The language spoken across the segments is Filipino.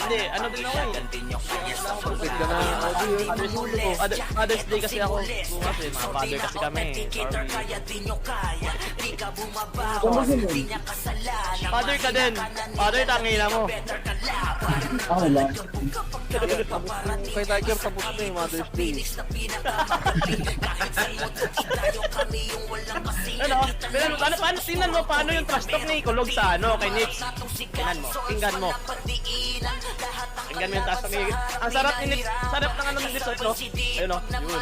Hindi, ano din ako eh. Perfect ka na, Audi. Father's Day kasi ako. Bukas eh, mga father kasi kami. Father ka din. Father, tangina mo. Ako lang. Kay Tiger, tapos na yung Mother's Day. Ano? Tingnan mo paano yung trash talk ni Kulog sa ano, kay Nix. Tingnan mo. Tingnan mo yung trash talk ni... Ang sarap ni Nix. Sarap ng ano ng dessert, no? Ayun, no? Yun.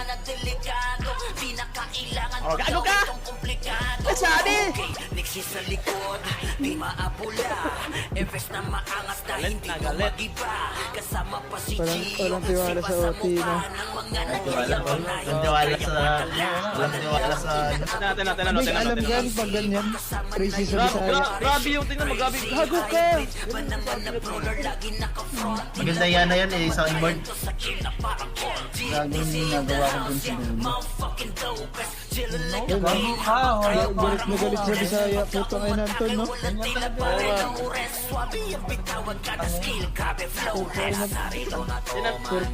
Oh, gago ka! Sabi! Walang tiwala sa OT na. Tingnan. Hindi alam yan pag ganyan. Crazy sa Bisaya. Grabe yung tingnan mo, grabe. Gago ka! Maganda yan na yan eh, isang inboard. Lagi yung ginagawa ko dun sa dulo. Galit na galit sa Bisaya. Putang ina Anton, no?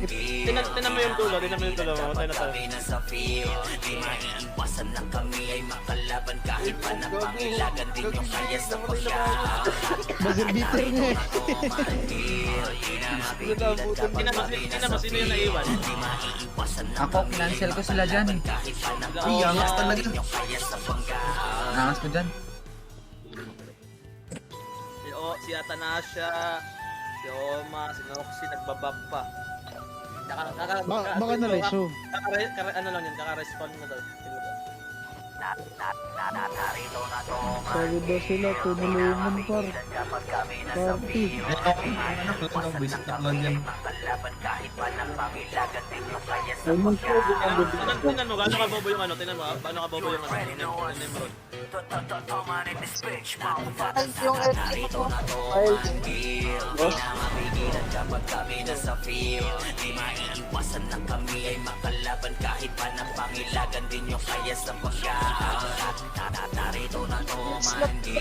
Tingnan mo yung tulo, tingnan mo yung tulo. Matay na tayo. Buzzer beater niya eh. Tingnan mo, sino yung naiwan? Ako, kinancel ko sila dyan eh. Uy, angas talaga. Angas ko dyan. Si Atanasha, si Oma, si Noxy, nagbabab pa. Baka na-reso. Ano lang yun, kaka-respawn na daw. Sabi daw sila, tunuluman par. Party. Ano, basic na clone yan. Tingnan mo, gaano ka bobo yung ano, tingnan mo, gaano ka bobo yung ano, Nimrod. Narito na to manggil,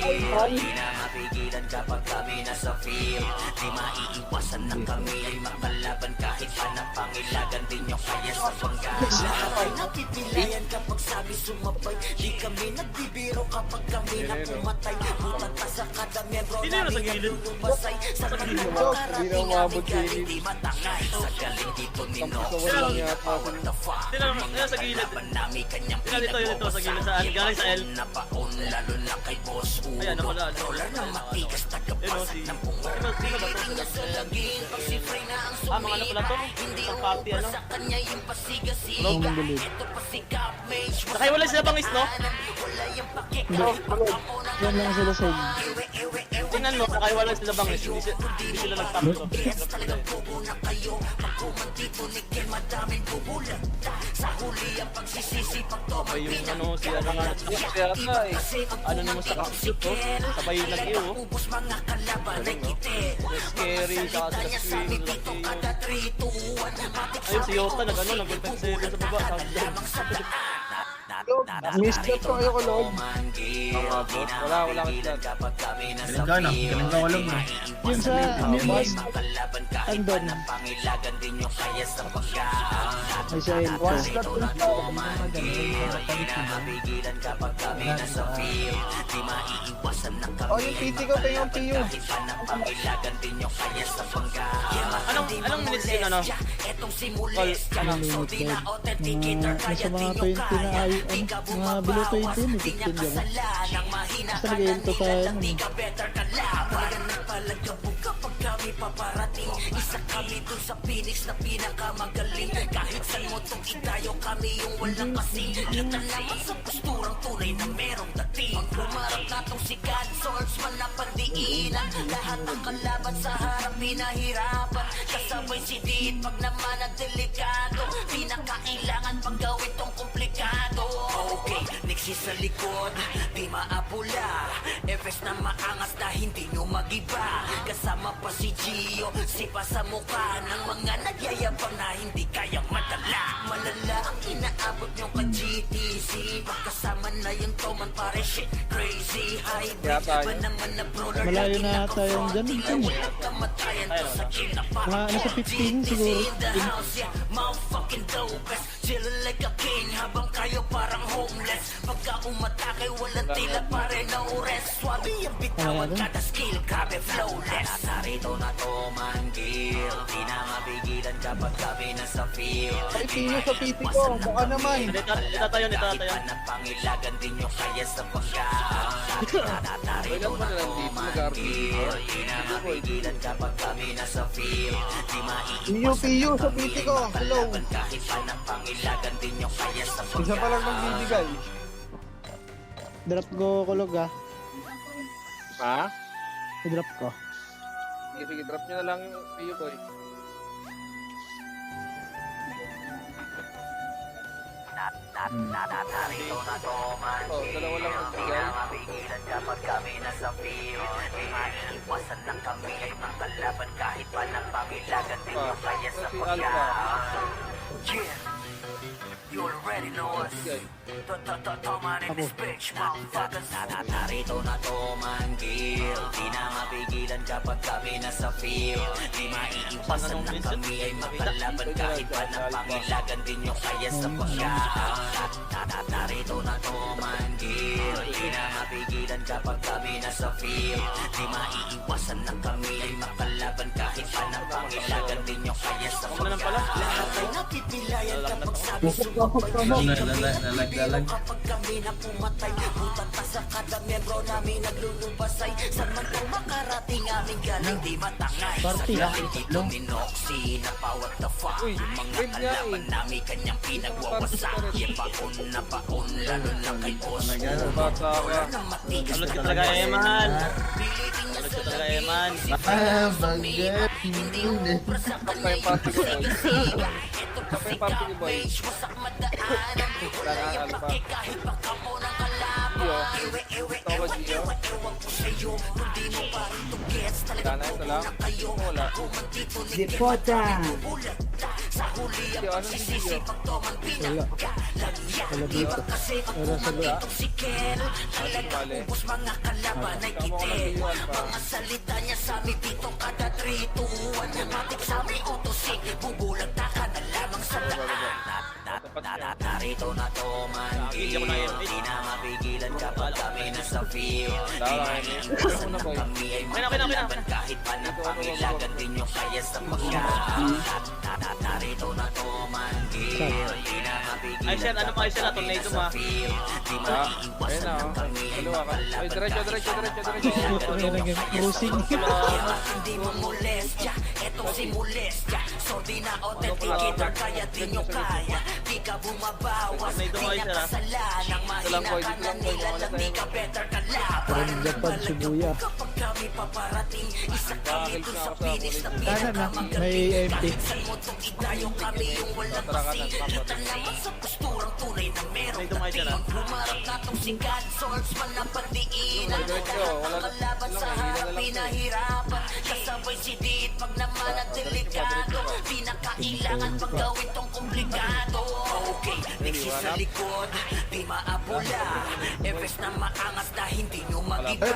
di na mapigilan kapag kami nasa field. Di maiiwasan na kami ay makalaban kahit pa na pangilagan din nyo kaya sa bangga. Ay napipilian kapag sabi sumabay, di kami nagbibiro kapag kami na pumatay. Butat pa sa kada membro namin nalulusay. Sa kanilang makarating namin galing di matangay. Sa galing dito ni Noxy, what the fuck? Tingnan mo, sa gilid. Tingnan dito sa gilid, saan? Galing sa L. Lalo na kay Boss Udo. Ayan, ako na. Roller na matigas, tagapasag ng bunga. Sino ba to? Sa laging pagsifray na ang Mga ano pala to? hindi Isang party, ano? sa kanya yung pasiga-siga. Long believe. Ito pa si Cap Mage. Nakahiwalay sila bangis, no? Wala yung pakik. Yan lang sila sa inyo. Tingnan mo, nakahiwalay sila bangis. Hindi sila nagtapos. Talagang bobo na kayo. Pagkumandito ni Ken, madaming bubulag. Sa huli ang pagsisisi, pagtoma. Sabay yung ano, si ano nga. Ano naman sa kakashoot, oh. Sabay yung nag-iyo, oh. Ubus mga kalaban ay kite. Scary, saka sa swing, laki. Ayun, si Yota, nag-ano, nag-defense sa baba. Miss na to kayo ko, Lord. Wala ka dyan. Galing ka walang na. Yun sa Nimbus, andon. Ay sa Elko. One slot lang to. Oh, yung PT ko, tayo yung PU. Anong minutes yun, ano? Call, ano? Nasa mga 20 na ay, mga below 20 yun, 15 lang. Basta nag-elto tayo. Kami paparating, isa kami dun sa Phoenix na pinakamagaling. Kahit saan mo itong itayo, kami yung walang kasing. Kita naman sa posturang tunay na merong dating. Pag humarap na tong si God, swordsman na pandiinan. Lahat ng kalaban sa harap pinahirapan. Kasabay si Dit, pag naman ang delikado. Pinakailangan pag gawin tong komplikado. Okay, Nixie sa likod, di maapula. Efes na maangas na hindi nyo magiba. Kasama pa si Gio, sipa sa mukha ng mga nagyayabang na hindi kayang madala. Malala ang inaabot nyo ka GTC. Pagkasama na yun to man pare shit crazy hybrid Kaya tayo. ba naman na brawler Malayo lagi na tayo dyan. walang kamatayan to sa chill na Mga parang nasa 15 siguro. in the house, yeah, motherfucking dopest chillin' like a king habang kayo parang homeless pagka umatake walang tila pare no rest swabe yung bitawan Ano? kada skill grabe flawless narito na to man kill di na mapigilan kapag kami nasa field Ay, pino sa titi ko. Baka naman. Dito tayo, dito tayo. Pangilagan din nyo kaya sa pagka Kailan ba nalang dito? Mag-RP. di na mapigilan kapag kami nasa field di Piyo sa titi ko. Hello. kahit pa ng pangilagan din nyo kaya sa Isa pa lang nagbibigay. Drop ko kulog ah. Ha? I-drop ko. Sige, drop nyo na lang yung piyo boy. Oh, dalawa lang nagbigay. mapigilan kapag kami nasa field di maiiwasan ng kami ay makalaban kahit pa ng pangilagan din nyo kaya sa Si pagka Alpha. Yeah, you already know us. Bigay. Toman in this bitch, motherfuckers. Narito na Toman Kill. Di na mapigilan kapag kami nasa field. Di maiiwasan ng kami ay makalaban kahit pa ng pangilagan din nyo kaya sa pagka. Narito na Toman Kill. Di na mapigilan kapag kami nasa field. Di maiiwasan ng kami ay makalaban kahit pa ng pangilagan din nyo kaya sa Ano na lang pala? lahat ay napipilayan kapag sabi Lalag. kapag kami na pumatay butat pa sa kada membro namin naglulubasay saan man kung makarating aming galing di matangay Party. sa laking dito minoksi na pa what the fuck Uy, yung mga wait nga kalaban namin kanyang pinagwawasak yung baon na baon lalo na kay boss Bata ka. na matigas Ulot ka talaga, Eman. Ulot ka talaga, Eman. Bagay. hindi ubra sa kamay party ko, boy. ito Sa pa yung party ni boy. wasak madaanan wala yung Alpha. pake kahit baka mo ng kalaban Gio. ewe Ito ko, Gio. ewan ko sa'yo kung di mo pa rin to gets talagang Sana, ito bobo lang. na kayo Wala. kumandito ni Dipota. bulag sa huli ang Gio, anong pagsisisi video? pag to man Wala. pinagkalan Wala dito. kasi pag Wala sa kumandito si Kel talaga Mali. ubos mga kalaban ay Tama ko ng kitel video, Alpha. mga salita niya sa amin dito kada 3 to 1 matik sa amin autosig bubulag ta ka na lamang sa daan narito na to man Hindi ako na-edit. di na mapigilan kapag kami nasa field di Tama, maiiwasan na, ng boy. kami ay Okay na. makalaban kahit pa ng pangilagan din nyo kaya sa pagka narito na to man di na mapigilan Ay, sir, ano pa, sir, tornado mo, ah. di Ayun maiiwasan na, ng oh. kami ay Dalawa ka. Ay, diretso. Ano yung naging cruising? hindi mo molestya, etong si molestya. So di na authenticator kaya di nyo kaya. Di ka bumabawas, di na kasalanan. Mahina ka na nila na di ka better ka laban. From Japan, Shibuya. Kapag kami paparating, isa kami dun sa finish na Kanan na, may AMT. Saan mo tong idayo kami yung walang masilitan naman sa posturang tunay na meron May dumay dyan, ah. Humarap na tong sikat, swordsman na pandiinan. Lahat ng kalaban sa harap, pinahirapan. Kasabay si Dit, pag naman ang delikado. Di na kailangan pag gawin tong komplikado. Okay, next sa likod, di maapula. Efes na maangas na hindi nyo magiba.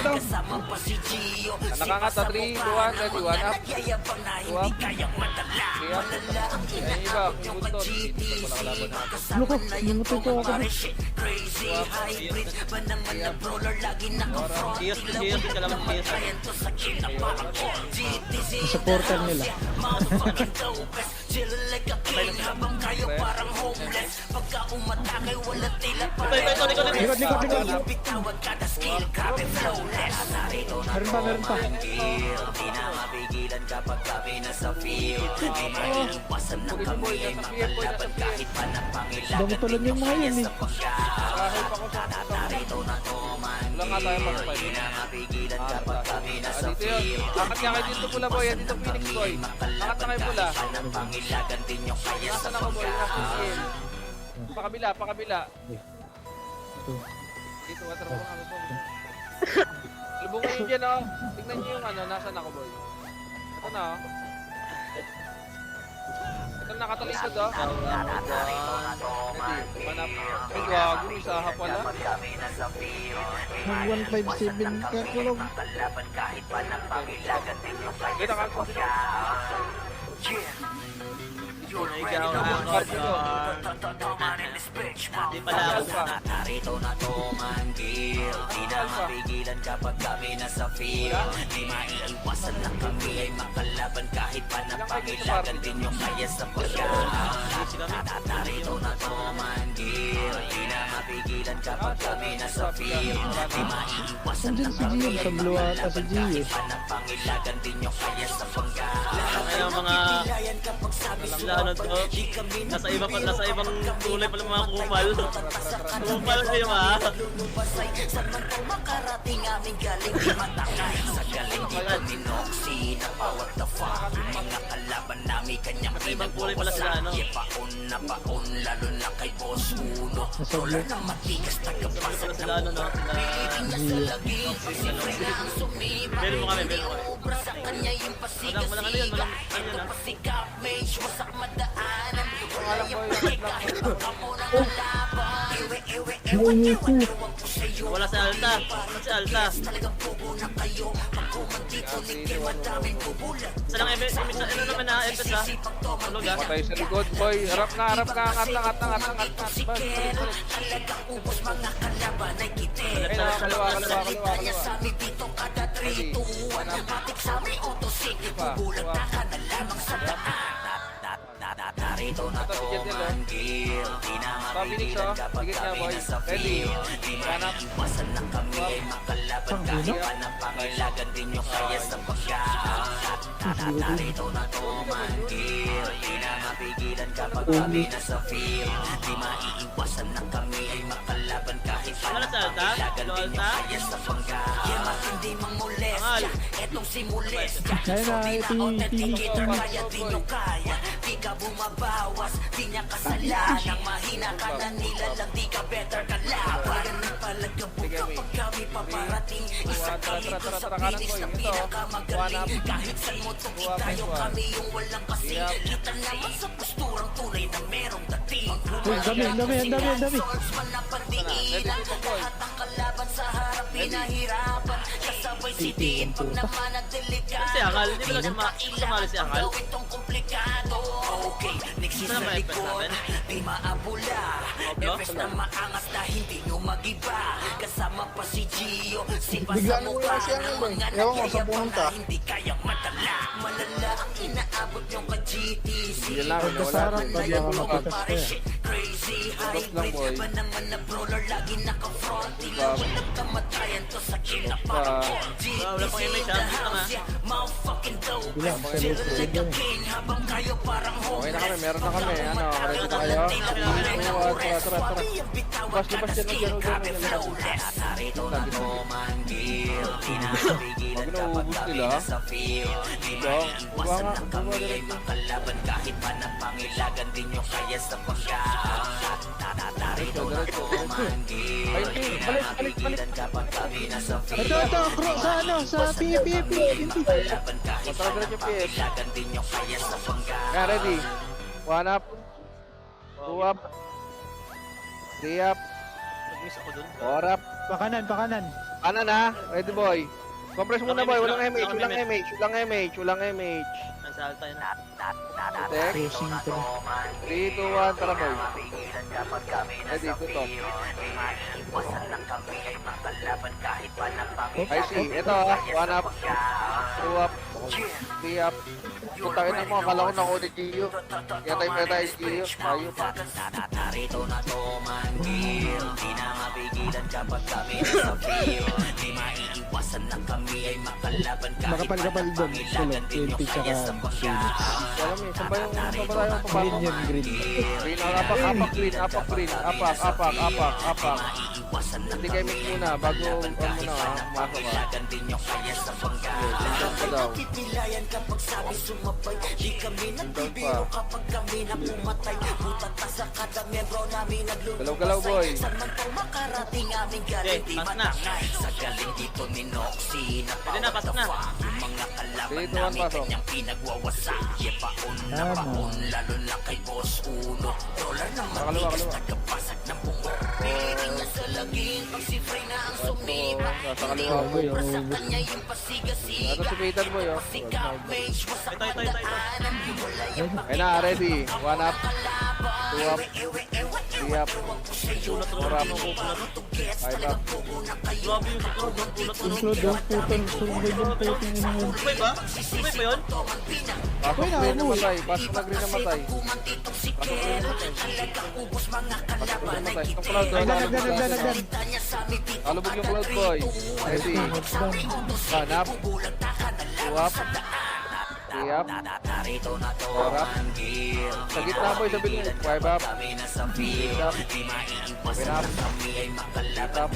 Kasama pa si Gio. Nakangat na 3, 2, 1, ready, 1 up. Nagyayabang na hindi kayang madala. Malala ang inaabot nyo pa GTC. Magkasama na yung pumapare shit. Crazy hybrid. Ba naman na brawler lagi naka-front. Cheers, cheers, kalaman, cheers. Kaya to sa kill na parang GTC. Supporter nila. Motherfucking dopest. Chillin' like a king habang kayo parang homeless. Pagka umatake wala tila pa Likod. Bitawag kada skill, grabe flawless. Narito na Meron pa. di na mapigilan kapag kami nasa field. Di maiiwasan ng kami ay makalaban kahit pa ng pangilagan. Dami tulad yung mga yun eh. Kahit ako sa Narito na to man. Wala nga tayo pang fight. Di na mapigilan kapag kami nasa Dito yun. field. Angat nga kayo dito pula boy. Dito Phoenix boy. Angat na kayo pula. Ng pangilagan din nyo kaya sa Nasaan ako boy? Nasa CL. Pakabila. Dito, water mo nga po. Lubungan yun dyan oh. Tignan nyo yung ano, nasaan ako boy. Ito na oh. Ito nakatalikod ah. Hindi, manap. Ay, gago, isaha pala. Mag 157 ka kulog. Kita ka ko. Ikaw ang Di pala ako sa Narito na to manggil Di na mapigilan kapag kami nasa field Di maiiwasan na kami ay makalaban Kahit pa napangilagan din yung kaya sa pagkaan Narito na to manggil Di na mapigilan kapag kami nasa field Di maiiwasan na Nandiyan si kami Gio, ay sa blue ata si Gio. Kahit pa napangilagan din yung kaya sa pagkaan Ngayon mga ano to, nasa ibang tulay pala mga kupal. Kupal kayo ha. Samantang makarating aming galing di matakay Sa galing di Noxy na what the fuck Mga kalaban namin kanyang Nasa ibang kulay pala sila ano. Paon na paon lalo na kay Boss Uno Nasa Wala blue. nang matigas tagapasok Sila ano no, sila Belo mo kami, belo mo kami. Obra sa kanya yung pasigas Walang ano yun, walang ano yun ha. Sikap mage wasak madaanan Wala yung pake kahit pagkamo ng kalaban Ewe ewan ko sa'yo Wala si Alta, wala si Alta. Talagang pugo na kayo Pagkumanti ko ligay madaming bubulat Isa lang ano naman na FS ha. Tulog ha. Patay sa likod, boy. Harap ka, angat lang. Bas, Talagang ubos mga kalaban ay kitin Ayun na, kaliwa. Kanya sa amin dito kada 3, 2, 1 Matik sa amin autosig Bubulag na ka na lamang sa daan Narito na to manggil Di na mapigilan kapag kami nasa field Di maiiwasan na kami ay makalaban Kahit pa napangilagan din yung kaya sa pagkaan Narito na to manggil Di na mapigilan kapag kami nasa field Di maiiwasan na kami ay makalaban Kahit pa Wala si Alta? napangilagan din yung Alta? kaya sa pagkaan Kaya matindi mang molestya Etong si molestya Kaya na, ito yung Indicator kaya di nyo kaya Di ka bumabawas, di niya kasalanan Mahina ka na nilalang, di ka better ka laban Ganun palagabog kapag kami paparating Isa kami doon sa finish na pinakamagaling Kahit saan mo itong itayo kami yung walang kasing Kita naman sa posturang tunay na merong dating Uy, dami. Swords man na pandiinan Lahat ng kalaban sa harap pinahirapan Kasabay si Dean pag naman ang delikado Si Angal, di ba lang sumali si Angal? Itong komplikado Okay, next is Ano sa ba FS likod natin? Di maabula Efes na maangas na hindi nyo magiba Kasama pa si Gio Si Bigla na Pasamukha wala siya ng ngayon, mga eh. Ewan ko, sa nagyayabang pumunta. na hindi kayang madala Malala ang inaabot nyo ka GTC Yun lang, Pagkasarap, wala. pag Yung makapitas mga ka pare eh. shit Crazy lang, boy. hybrid Ba naman na brawler lagi naka-front Tila walang kamatayan to sa kill na parang Wala pang image ha. Ito nga. Motherfucking dope Bilang, sa Chill loob, like a ganyan. king habang kayo parang Okay na kami, meron na kami. Ano, ready na kayo? Tara. Bas, labas dyan. Narito na to manggil Di na mapigilan kapag kami nasa field Di maiiwasan na kami ay makalaban Kahit pa napangilagan din yung kaya sa pagkaan Narito na to manggil Di na mapigilan kapag kami nasa field Ito, bro, sa ano, sa PPP. Makalaban kahit pa Matagal yung PS. napangilagan din yung kaya sa pagkaan Kaya ready. 1 up. 2 up. 3 up. Nag-miss ako dun. 4 up. Pakanan. Kanan ha. Ready boy. Compress muna boy. Walang Walang MH. image. Nasa Alta yun. Deck. Pushing ko na. 3, 2, 1. Tara boy. Ready. Tutok. I see. Ito ha. 1 up. 2 up. 3 up. Putangin na mo. Akala ko na ulit Gio. Yatay Gio. Tayo pa. Narito na to manggil Di na mapigilan kapag kami nasa field Di maiiwasan na kami ay makalaban Kahit Makapal-kapal pa doon. napangilagan din yung PNP kaya sa tsaka pagkaan Alam mo, saan ba tayo papasok? Green yan, green. Green, apak, green, apak. Maiiwasan na Hindi kayo mix muna, bago, muna ha, pumasok ka. Pangilagan din yung kaya sa pagkaan Saan ka daw? Titilayan kapag sabi sumabay Di kami nagbibiro kapag kami na pumatay Butat pa sa kada membro namin Galaw-galaw, boy. naglulubasay Samantang makarating aming galing Okay, di pass na. matangay Sa galing dito ni Noxy Pwede na, pass na. Yung mga kalaban 3, 2, 1, pasok. Tama. Kaliwa. Sa kaliwa, boy. Grabe, ang ubos. Ito si Peyton, boy. Oh. Ito. Ayun na, ready. 1 up. 2 up. 3 up. 4 up. 5 up. Grabe yung suklod. Include ang putang survey ng putang ina yun. Subay ba? Subay ba yun? Pasok green na matay. Pasok na green na matay. Itong cloud, boy. Nagdan. Alubog yung cloud, boy. Ready. 1 up. 2 up. 3 up. 4 up. Sa gitna, boy, sa bilin. 5 up. 6 up. 7 up. 8 up.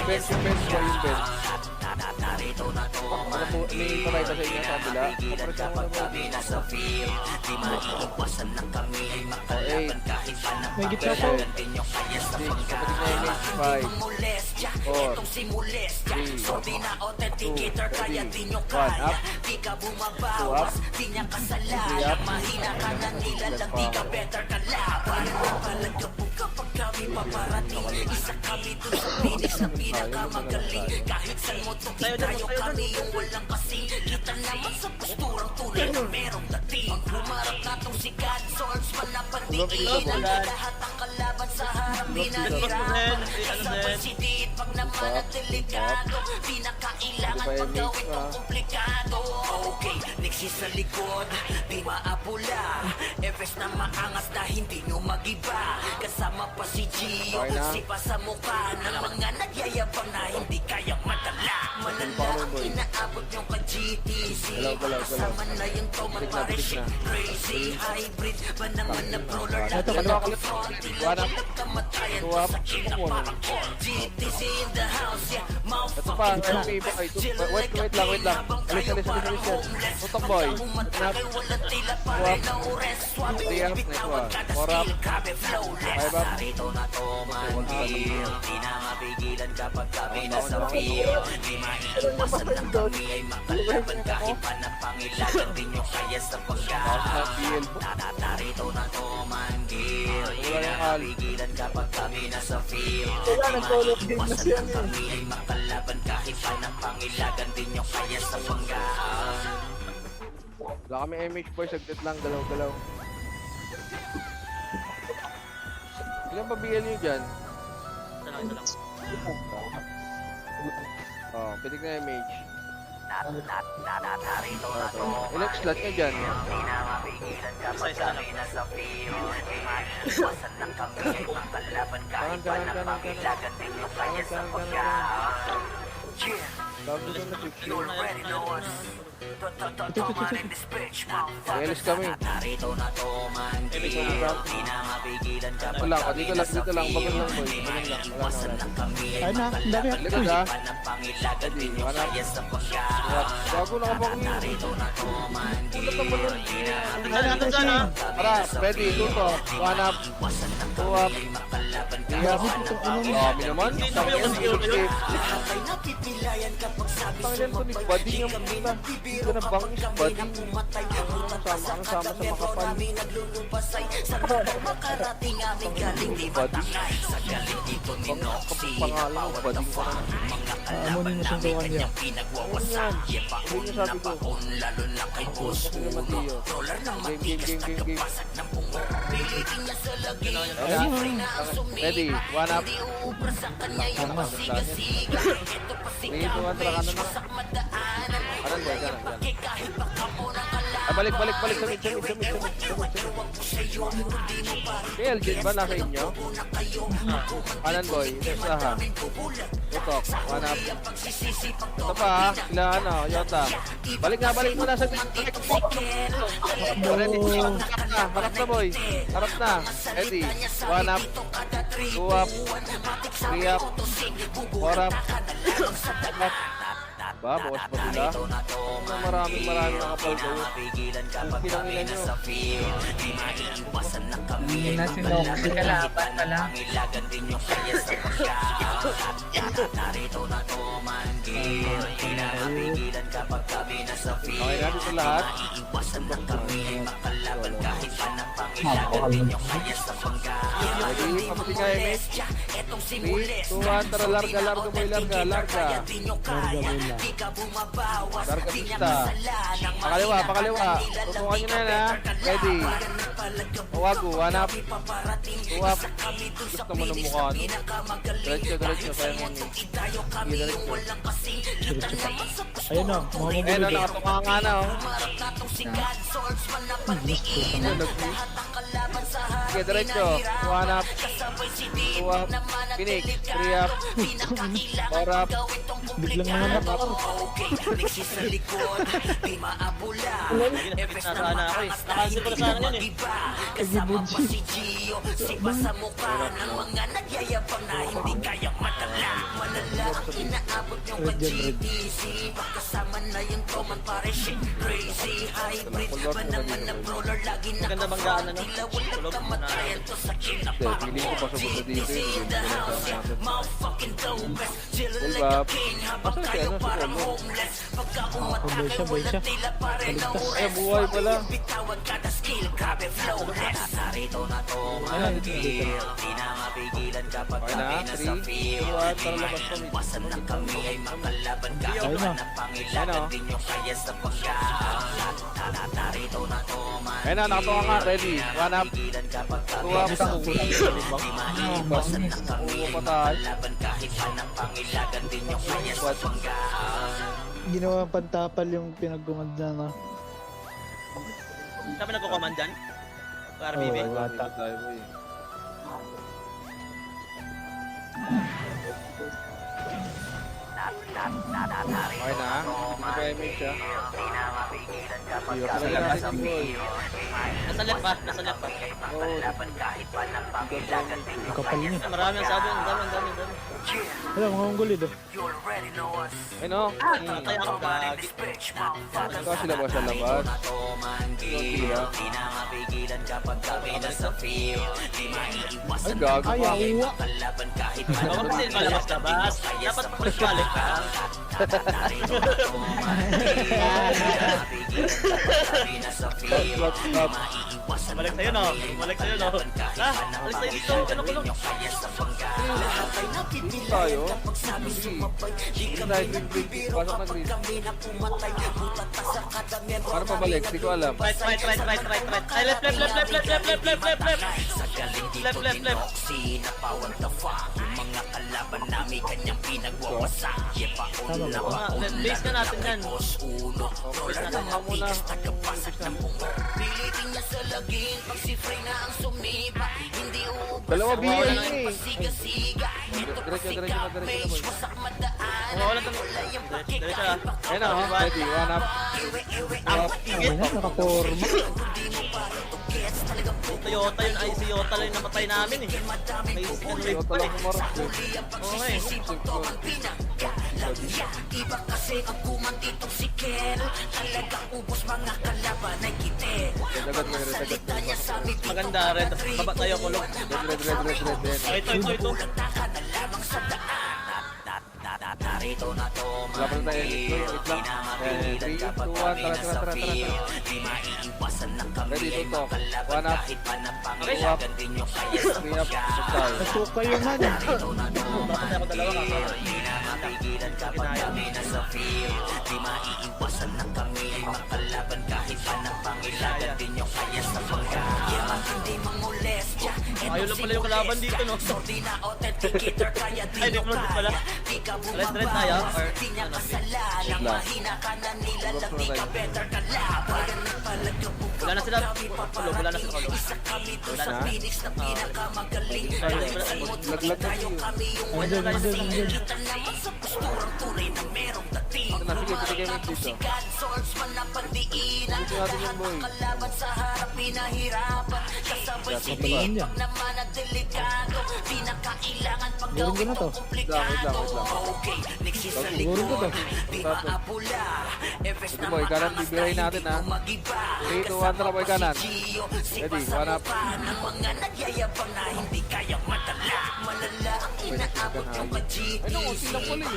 Bench, boy, yung bench. Ano po, may parayta sa inyo sa kabila. Kaparasya mo na, boy. 8. May gitna po. 6. Kapatid na yung 5. 4. 3. 2. 1 up. 2 up. 3 up. Tayo dyan. Okay, niksi sa likod, di maapula. Efes na maangas na hindi nyo magiba. Kasama pa si Gio, Okay na. sipa sa mukha ng mga nagyayabang na hindi kayang madala. Malala, inaabot nyo ka GTC. Kasama na yung Toman pare shit crazy. Hybrid ba naman na brawler na Ito, One up. kamatayan 2 up. sakit na parang GTC in the house, yeah. Ito pa, ang iba kay wait lang. Alis yan. Tutok, boy. 1 up. 2 up. 3 up. Next one. 4 up. 5 up. Tapos na PL po. Wala yung hal. Wala, nag-solo game na siya niya. Wala kami MH boy, saglit lang, galaw-galaw. Ilan pa BL nyo dyan? Oh, pitik na MH. Ilang slot nyo dyan? Isa-isa na lang. Tawag doon na 50. Ito. Relis kami. Wala ka, dito lang, bagal lang boy. Bagal lang, wala na. Ayun na, ang dami. Likod ha. Ready, wala. Bago na ka ba kung yun? Ulat ang balon. Ano ito dyan ha? Tara, ready, tuto. 1 up, 2 up, 3 up. Dami naman. Tanginan ko ni Buddy nga magpunta. Hindi ko na bangis, Buddy. Ang sama sa makapal. Buddy. Pangalan mo, Buddy ko na. Amunin mo suntukan niya. Ano yan? Hindi niya sabi ko. Kasi naman Tio. Game. Ready, 1 up. Tama. 3, 2, 1, tara ka na. Kanan ba? Kanan. Balik sa mid. Si Elgin ba nasa inyo? Kanan boy, isa ha. Tutok, 1 up. Ito pa ha, sila ano, Yota. Balik mo na sa mid. Ready, harap na boy. Harap na. Ready, 1 up, 2 up, 3 up, 4 up. Ba, bukas pa sila. Maraming nakapal kayo. Kung pinangilan nyo. Hindi na sinoksi kalaban pa lang. kapag kami nasa Okay field. na dito lahat. Iwasan na kami ay makalaban kahit pa ng pangilagan din yung kaya sa panggaan. Ready? Paputi ka, Emit. Etong 3, simules 2, 1, tara, larga, larga boy, larga, larga. di nyo kaya, di ka bumabawas, Larga di niya pista. kasalanan. Pakaliwa, pakaliwa. Tutukan nyo na yan ha. Ready? Tawago, one up. Two up. Gusto mo ng mukha, no? Diretso, diretso. Kaya mo ni. Sige, diretso. Diretso pa. Ayun na, mga Eh, mabuli no, din. nakatuka nga na, oh. Ano, sige, diretso. One up. Two up. Pinik. 3 up. 4 up. Biglang nanganak ako. Nasaan ako eh. Nakansel ko na sana yun eh. Kasama pa si Gio, sipa sa mukha ng mga nagyayabang na hindi kayang matala. Malala, inaabot yung ka-GTC. Pagkasama na yung Toman pare shit crazy. Hybrid ba naman na brawler, lagi Maganda banggaan na no? nakapagtila. Walang Tulog na. kamatayan to sa kina Hindi, feeling ko pasok na dito GTC eh. in the house, yeah. Motherfucking dopest. Chillin' Full like a bap. king habang Asan si kayo ano, si parang Polo? homeless. Pagka Boy umatake, siya, boy walang siya. tila pare na Kaligtas. Eh, buhay pala. Bitawan kada skill, grabe flowless. Narito na to, mga deal. Di na mapigilan kapag Okay na, kami nasa 3, 2, field. 1, tara, labas kami. Iwasan na kami ay makalaban kahit Ayun na. na pangilagan Ayun, oh. din yung kaya sa pagkaan. Narito na to, mga Ayun na, nakatuka nga. Ready? One up. pigilan kapag kami 2 up. nasa field. Di maiiwasan na kami Oo, ay patay. makalaban kahit pa ng pangilagan din yung kaya sa pagkaan. Ginawa pantapal yung pinagkumanda na. Sabi nagko-command dyan? Para Oo, BB? bata. Tayo, boy. Okay na. Hindi pa image siya. Iyo ka na lang si boy. Nasa left pa, nasa left pa. Oo. Ang kapal niya. Marami ang sabi, ang dami, ang dami, ang dami. Wala, mga unggulid oh. Ayun o. Patay ako gagi. Ikaw sila ba sa labas? Sila. Ay, gago. Ay, awa. Bawag kasi palabas-labas. Dapat balik ka. Stop, stop. Balik sa'yo no. Balik sa'yo no. Ah, balik sa'yo dito. Ano kulong? Dito tayo. Sige. Dahil green. Pasok na green. Paano pabalik? Hindi ko alam. Right. Ay, left. Tama ba? Oo nga, base na natin yan. Okay. Tama muna. Pilitin niya sa laging pag si Frey na ang sumipa. Hindi uubos Dalawa ang BA walang yun eh. pasiga-siga. Ito Diretso, kasi diretso na, garbage, diretso na, boy. wasak madaan. Wala tanong. Wala yung Diretso ah. Ayun na, oh. Ready? One up. Ay na, nakaporma. Toyota yun, ay si Toyota lang yung napatay namin eh. May second wave Ito pa lang eh. umarap. Okay. Iba kasi ang kumanditong si Kel. Talagang ubos mga kalaban ay kitin. Dagat mo, dagat. Salita niya sa amin, Maganda red. Baba tayo kulong. Red. Ay, ito. narito na to, Wala pa rin tayo. Wait lang. 3, 2, 1. Tara. di maiiwasan na kami Ready, ay tutok. makalaban One up. kahit pa ng Two up. pangilagan din yung kaya sa 3 up. Stop tayo. Nasuka yun na. Papatay ako dalawa ka. Di na mapigilan kapag kami nasa field. Di maiiwasan na kami ay makalaban kahit pa ng pangilagan din yung kaya sa pagkaan. Hindi mangolestya. Ayaw lang pala yung kalaban dito no. Sorry na authenticator kaya di Ay, nyo di pala. kaya. Di ka Red tayo. bumabawas, Or di niya ano? kasalanan. Lang. Mahina ka na nilalang, di ka better ka laban. Wala na sila. Kulong, wala na sila kulong. Isa kami to Wala sa na. Phoenix na pinakamagaling. Ay, Bilisan mo to, Laglag na tayo yun. kami yung Andyan, walang andyan, kasing. andyan. Kita naman sa posturang tunay na merong dating. Ito na, sige, sige, Rumarap dito. si God, swordsman na pandiinan. Dito natin yung Lahat boy. ng kalaban sa harap pinahirapan. Kasabay si Kapalaan Dean, niya. pag naman na delikado. Di na kailangan pag Gawin ko na to. gawin komplikado. Wait lang. Okay, nagsisa Siguro ko to. Di maapula. Efes Ito na boy, kanan bibiyahin natin ha. 3, 2, 1, tara boy, kanan. Ready, one up. Ng mga nagyayabang na hindi kayang madala. Malala ang inaabot yung ka-GTC.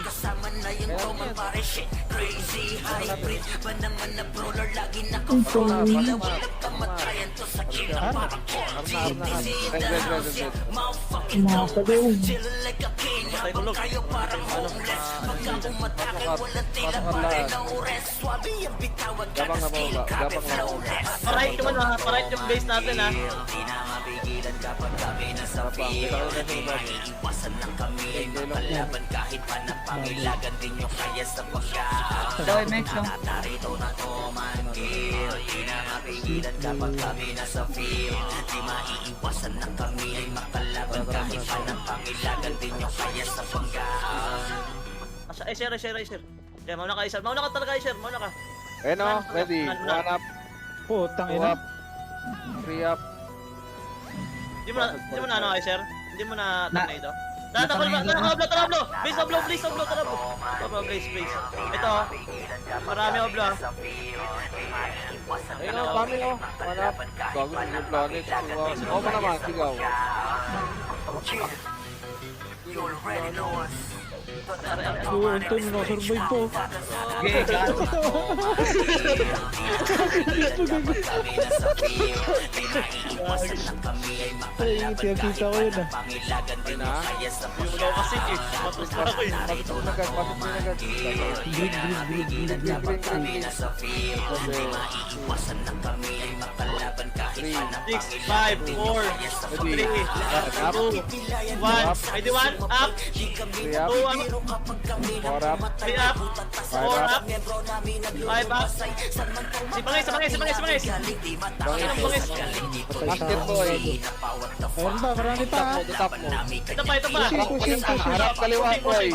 Kasama na yung Roman pare shit. Crazy high. hybrid ba naman na brawler lagi Pasok na. nakapagpapila walang kamatayan to sa kid Arna, parang Arna. Red. motherfucking Mga pagawin. chillin' like a king habang tayo parang homeless pagka umatake walang tila Pasok pare lahat. na ures swabe ang bitawan Gabang na kasi baba, kapit gabang na flawless Parait yung ano ha, parait yung base natin ha. Di na mapigilan kapag kami nasa Gabang, field kita ko na Di sa baba. maiiwasan ng kami ay makalaban kahit pa napangilagan din nyo kaya sa pagkaan Daway, Mex, no? Narito na to manggil Di na mapigilan kapag kami nasa field Di maiiwasan ng kami ay makalaban kahit pa napangilagan din nyo kaya sa pagkaan Share. Yeah, mauna ka, Isher. Mauna ka talaga, Isher. Mauna ka. Ayun o, ready. Nan. 1 up, Putang 2 ina. up, 3 up. Hindi mo na ano, Isher? Hindi mo na Na- tornado? Tarablo! Base oblo, please, oblo, tarablo. Oblo, please. Ito, marami oblo ha. Ayun o, kami o. 1 up. Bago yung planet. 2 up. O mo naman, sigaw. Oo, Anton, nakasurvive po. Okay, got it. Ay, pinakita ko yun ah. Ayun na. Hindi mo daw kasi eh. Matos na ako eh. Pasok mo agad, pasok mo agad. Green. 6, 5, 4, 3, 2, 1. Ready, 1, up. 3 up, 2 up. 4 up, 3 up. 4 up. 5 up. Si Bangis. Bangis. Master boy. Meron pa, marami pa ah. Tap mo. Ito pa. Harap kaliwa boy.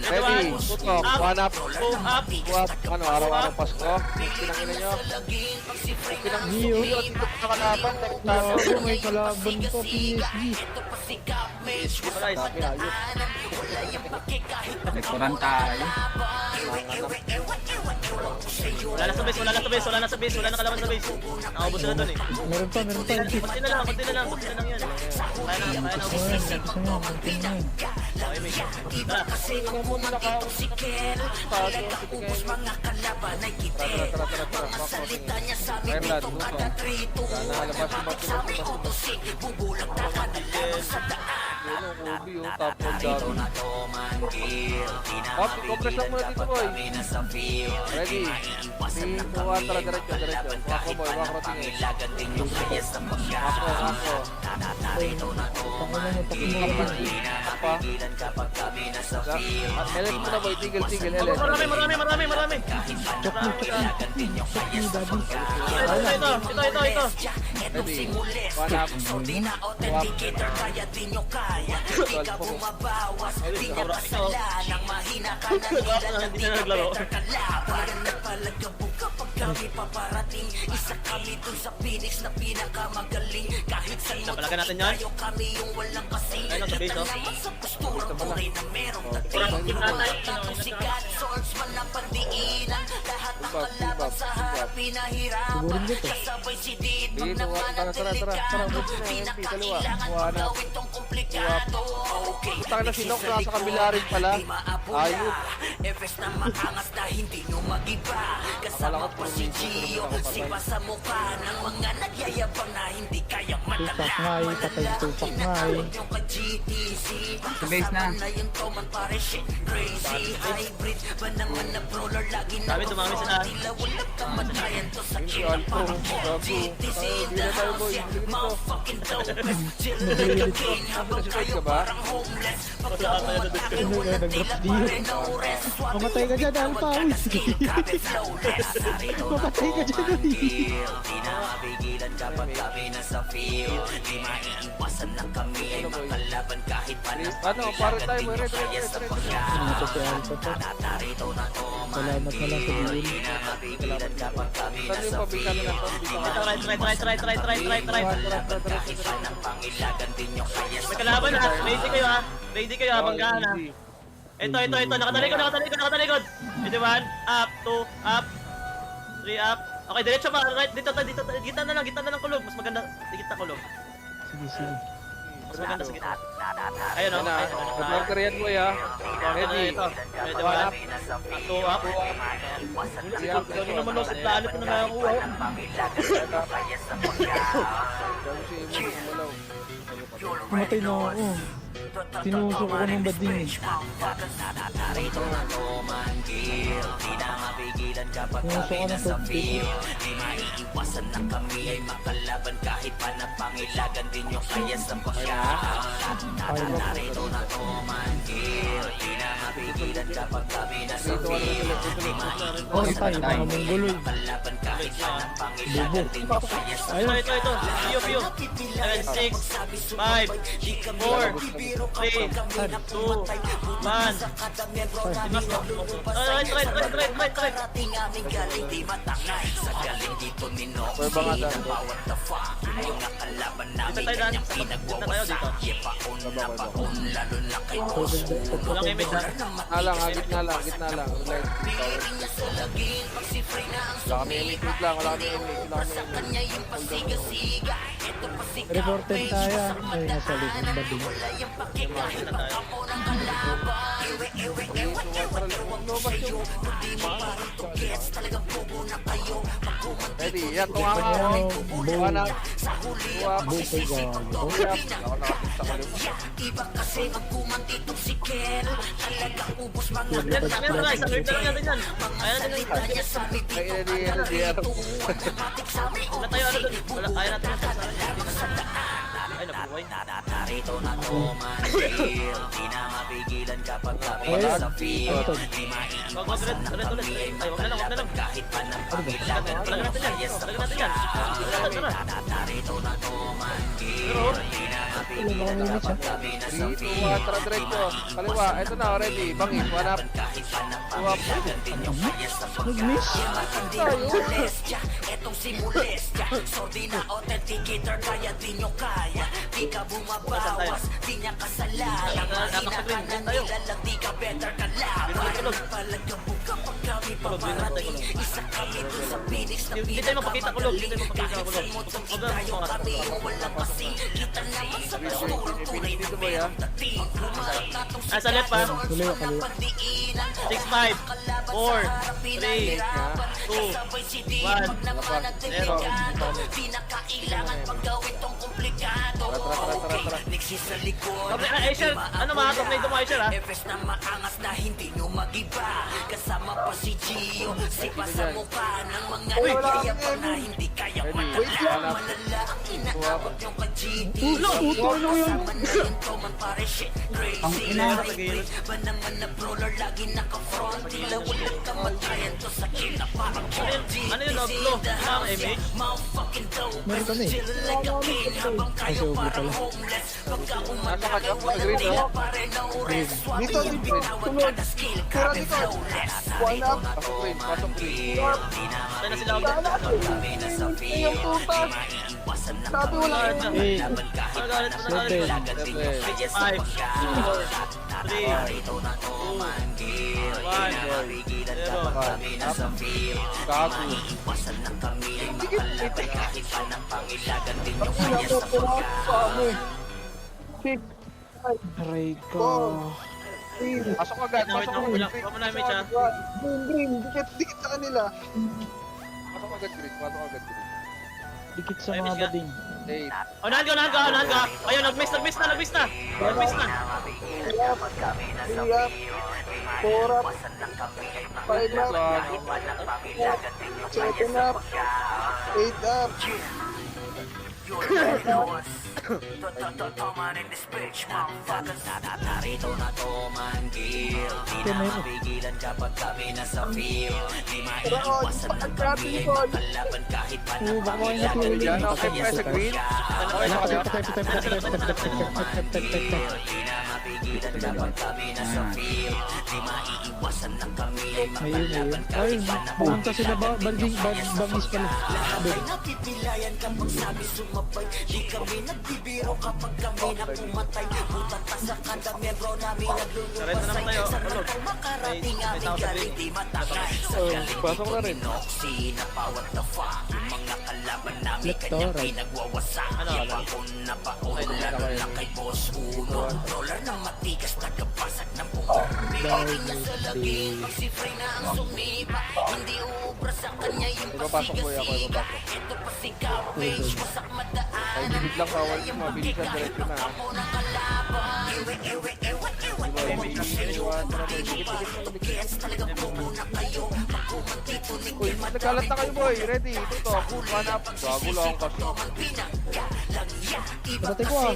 Ready, tutok, 1 up, 2 up. 2 up. Ano, araw-araw Pasko. Pinangina nyo. Gio. Dito sa kalaban, next Grabe, may kalaban pa PSG. Guys, Sabi ayos. Nagkuran tayo. wala na sa base. Wala na kalaban sa base. Nakaubos na dun eh. Meron pa. Konti na lang yan. Kaya na ubos na. Gusto mo, konti na yun. Okay, may. Tara. Airland, tutok. Sana labas yung matulog. Yun ang Kobe, oh. Top of down. Hop, compress lang muna dito, boy. Ready? 3, 2, 1, tara, diretso. Makro, boy, makro tingin. Makro. Pa. Ellen muna, boy. Tigil, Ellen. Marami. Chok mo, daddy. Ito. Ready? 1 up. 2 up. 12 po. Hindi na naglaro. Napalagan natin yan. Ayun, sa base, oh. Siguro dito. Dito, tara. MP, dalawa. 1 up. 2 up. Putang na sinok na sa kabila rin pala. Ayun. Efes na maangas na hindi nyo mag-iba. Kasama po si Gio, si sa mukha ng mga nagyayabang na hindi kayang Tupak nga eh, patay tupak nga eh. yung ka-GTC. Sa base na. Na yung toman pare shit crazy. Hybrid ba naman na brawler lagi na Sabi, tumami sila. tila walang kamatayan to sa Hindi, kid. Alpo. Gago. GTC Hindi na tayo, boy. Hindi dito. motherfucking dopeless. Chill like a king habang Nag-strike tayo ka ba? parang homeless. Wala ka tayo na discount. Ano kaya nag-drop deal? Mamatay ka dyan, Alpha. Uy, sige. Mamatay ka dyan. Di na mapigilan kapag kami nasa field. Di maiiwasan na kami ay makalaban kahit pa Ano, pare tayo, boy. Red. Ano to si Alpha to? Salamat na lang sa buwin. Saan yung pabisa na lang to? Right. May kalaban ha. Ready kayo ha. Banggaan ha. Ito. Nakatalikod. Ready, 1, up, 2, up, 3, up. Okay, diretso pa. Right, dito. Gitna na lang kulog. Mas maganda. Dikit na kulog. Sige. Mas maganda sa gitna. Ayun o. Yan na. Mag Korean boy ha. Ready. Ito. Medyo wala. Two up. Ito naman o. Sa planet na nakakuha. Pumatay na ako. Tinusok ko ng bading eh. Tinusok ko ng toothpick. Oh, tayo, mga mongoloy. Bobo. Ayun. Ito. Piyo. 7, 6, 5, 4, 3, 2, 1. Right. Boy ba nga daan? Dito tayo daan. Dito tayo dito. Walang image ha. Gitna lang. Relax. Wala kami image lang. Reported tayo. Ay, nasa likod ng bading. Ready, yan, tunga nga ako. Tunga na. Tuwa. Buto gago. Ako nakapit sa kaliwa. Yan, sa guard na lang natin yan. Ayaw natin yan. Ay, ready. Wala tayo ano dun. Ayaw natin yan. Ay, nabuhay. Ayun. Ano to? Wag ulit. Ay, wag na lang. Ano ba? Talaga natin yan. Pero, Wala ba kang image ha? Tuwa, tara diretso. Kaliwa, ito na, ready. Bangis, wanap. Tuwa. Nag-miss? Hindi tayo mapakita kulog. Dito boy ha. Sa left pa. Kaliwa. 6, 5, 4, 3, 2, 1, 0. Tara. Aisha, ano mga tornado mo Aisha ha? Na maangas na hindi nyo magiba. Kasama pa si Gio. Sipa sa mukha ng mga kaya pa na hindi kaya matala. Malala ang inaabot nyo ka GT. Ano yun? Kasama na yun to man pare shit. Crazy life. Ba naman na brawler lagi naka-front. Tila walang kamatayan to sa kila parang Ano yun, Oglo? Ang image? motherfucking dope. Meron kami. Chillin' like a king habang Ay, kayo sobra parang pala. homeless. Pagka Nasa umalayo kanya, walang green, tila no? pare no rest. Swak Dito, yung bitawan kada skill. Grabe flawless. Pasok green. Tayo na sila Oglo. Yung tuta. Sabi wala kayo. Eh, Nagalit. Siyempre. 5, 4, 3, 2, 1, 0. Gago. aray ko. Pasok agad. Wait lang. Huwag mo na image ha. Green. Dikit sa kanila. Pasok agad green. Dikit sa mga bading. 8. Unahan ka. Ayun, nag-miss na. Nag-miss na. 3 up. 4 up. 5 up. 7 up. 8 up. Pero, pagkati ni Paul. Oo, baka kayo natuli. Yan, okay pa sa green. Okay sa kanya. Ayun. Ayun, pumunta sila bangis pala. Napipilayan kapag sabi sumabay. Di kami nagbibiro kapag kami na pumatay. Butat pa sa kada membro namin Sarento naman tayo. naglulubasay. Ulog. Sarap makarating May aming tao sa galing green. di matangay. Sa galing Pasok na rin. Noxy na bawat the fuck. Yung mga kalaban kalaban namin Let's kanyang go, right. pinagwawasak. Ano, Yapakon na paon, lalo lang kay Boss Uno. Roller na matigas, tagapasag ng buong. Pilitin niya sa laging, magsifray na ang sumipa. Hindi uubra sa kanya yung Ipapasok boy ako, pasigasiga. ipapasok. Ito pa si Garbage, wasak Ay, madaanan. bigit lang bawal mo, mabilisan diretso na. Ako ng kalaban. Ewe, ewe, ewe, ewe, ewe. Iwan mo na boy, dikit. Gets talagang bumo na kayo. Pag kumandito ni Uy, nagkalat na kayo boy, ready, ito to, cool, hanap. Bago lang kasi. Pati ko ah.